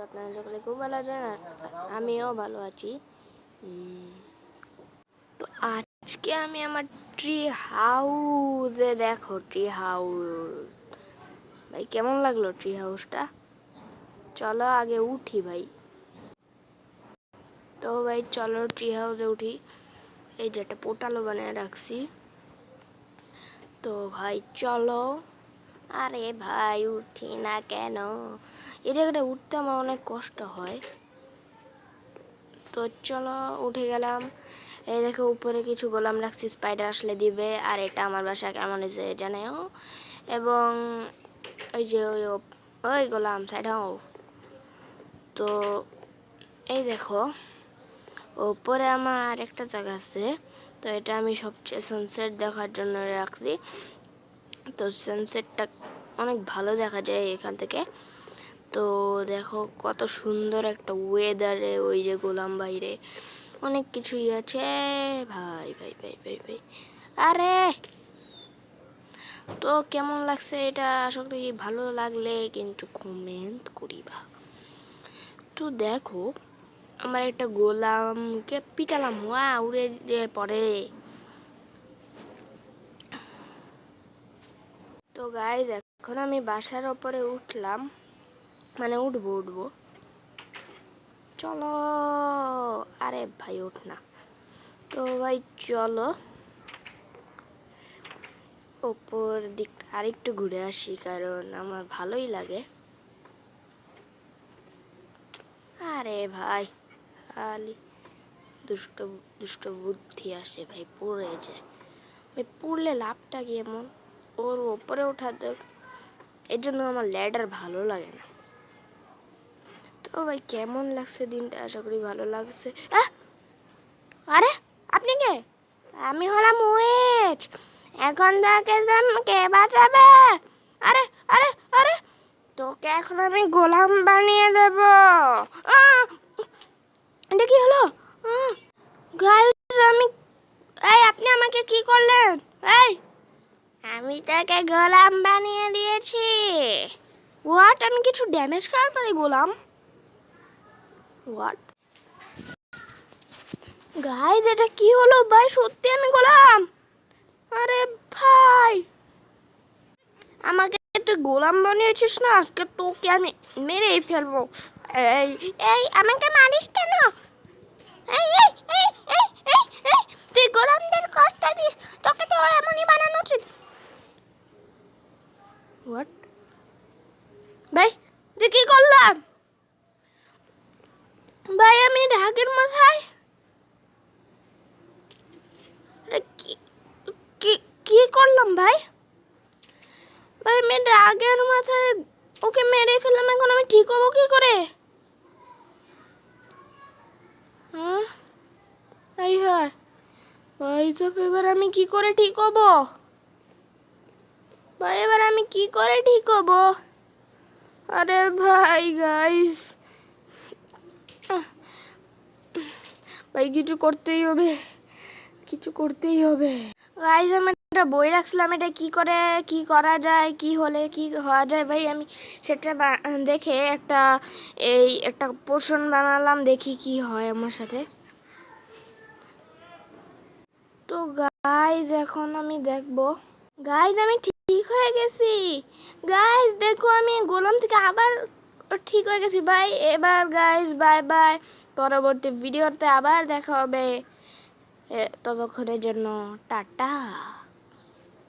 আপনারা সকলে খুব ভালো আছেন, আমিও ভালো আছি। তো আজকে আমি আমার ট্রি হাউসে, দেখো ট্রি হাউস ভাই কেমন লাগলো ট্রি হাউসটা। চলো আগে উঠি ভাই। তো ভাই চলো ট্রি হাউসে উঠি। এই যে একটা পোর্টালও বানিয়ে রাখছি। তো ভাই চলো। আরে ভাই উঠি না কেন? এই জায়গাটা উঠতে আমার অনেক কষ্ট হয়। তো চলো উঠে গেলাম। এই দেখো উপরে কিছু গোলাম রাখছি, স্পাইডার আসলে দিবে। আর এটা আমার বাসা কেমন হয়েছে জানেও। এবং ওই যে ওই গোলাম সাইড হও। তো এই দেখো উপরে আমার একটা জায়গা আছে। তো এটা আমি সবচেয়ে সানসেট দেখার জন্য রাখছি। তো সানসেটটা অনেক ভালো দেখা যায় এখান থেকে। তো দেখো কত সুন্দর একটা ওয়েদারে, ওই যে গোলাম বাইরে অনেক কিছুই আছে। ভাই ভাই ভাই ভাই ভাই আরে তো কেমন লাগছে এটা? আশা করি ভালো লাগলে কিন্তু কমেন্ট করিবা। তো দেখো আমার একটা গোলামকে পিটালাম, উড়ে যে পড়ে। তো গাইজ এখন আমি বাসার ওপরে উঠলাম, মানে উঠবো। চলো। আরে ভাই ওঠ না। তো ভাই চলো ওপর দিক আরেকটু ঘুরে আসি, কারণ আমার ভালোই লাগে। আরে ভাই খালি দুষ্ট দুষ্ট বুদ্ধি আসে ভাই, পড়ে যায় ভাই। পড়লে লাভটা কি এমন? ওর ওপরে ওঠা দেখ, এর জন্য আমার ল্যাডার ভালো লাগে না। তো ভাই কেমন লাগছে দিনটা? আশা করি ভালো লাগছে। আরে আপনি কে? আমি হলাম উইচ। এখন তাকে কে বাঁচাবে? আরে আরে আরে তোকে এখন আমি গোলাম বানিয়ে দেব। এটা কি হলো? গাইস আমি, এই আপনি আমাকে কি করলেন? এই আমি তাকে গোলাম বানিয়ে দিয়েছি। হোয়াট? আমি কিছু ড্যামেজ খাওয়ার পরে গোলাম? হোয়াট গাইস এটা কি হলো ভাই? সত্যি আমি গোলাম? আরে ভাই আমাকে তুই গোলাম বানিয়েছিস না, আজকে তোকে আমি মেরেই ফেলবো। এই এই আমাকে মারিস কেন? এই এই এই এই এই এই তুই গোলামদের কষ্ট দিস, তোকে তো এমনই বানানো উচিত। হোয়াট ভাই তুই কি করলাম? ভাই আমি রাগের মাথায় কি কি কি করলাম ভাই? ভাই আমি রাগের মাথায় ওকে মেরে ফেললাম, এখন আমি ঠিক হবো কি করে? হ্যাঁ এই হয় ভাই সব, এবার আমি কি করে ঠিক হবো? ভাই এবার আমি কি করে ঠিক হবো? আরে ভাই গাইস ভাই কিছু করতেই হবে, কিছু করতেই হবে। গাইস আমি একটা বই রাখছিলাম, এটা কি করে কি করা যায়, কি হলে কি হওয়া যায় ভাই, আমি সেটা দেখে একটা পোর্শন বানালাম, দেখি কি হয় আমার সাথে। তো গাইস এখন আমি দেখবো। গাইস আমি ঠিক হয়ে গেছি। গাইস দেখো আমি গোলাম থেকে আবার ঠিক হয়ে গেছি ভাই। এবার গাইস বাই বাই, পরবর্তী ভিডিওতে আবার দেখা হবে। ততক্ষণের জন্য টাটা।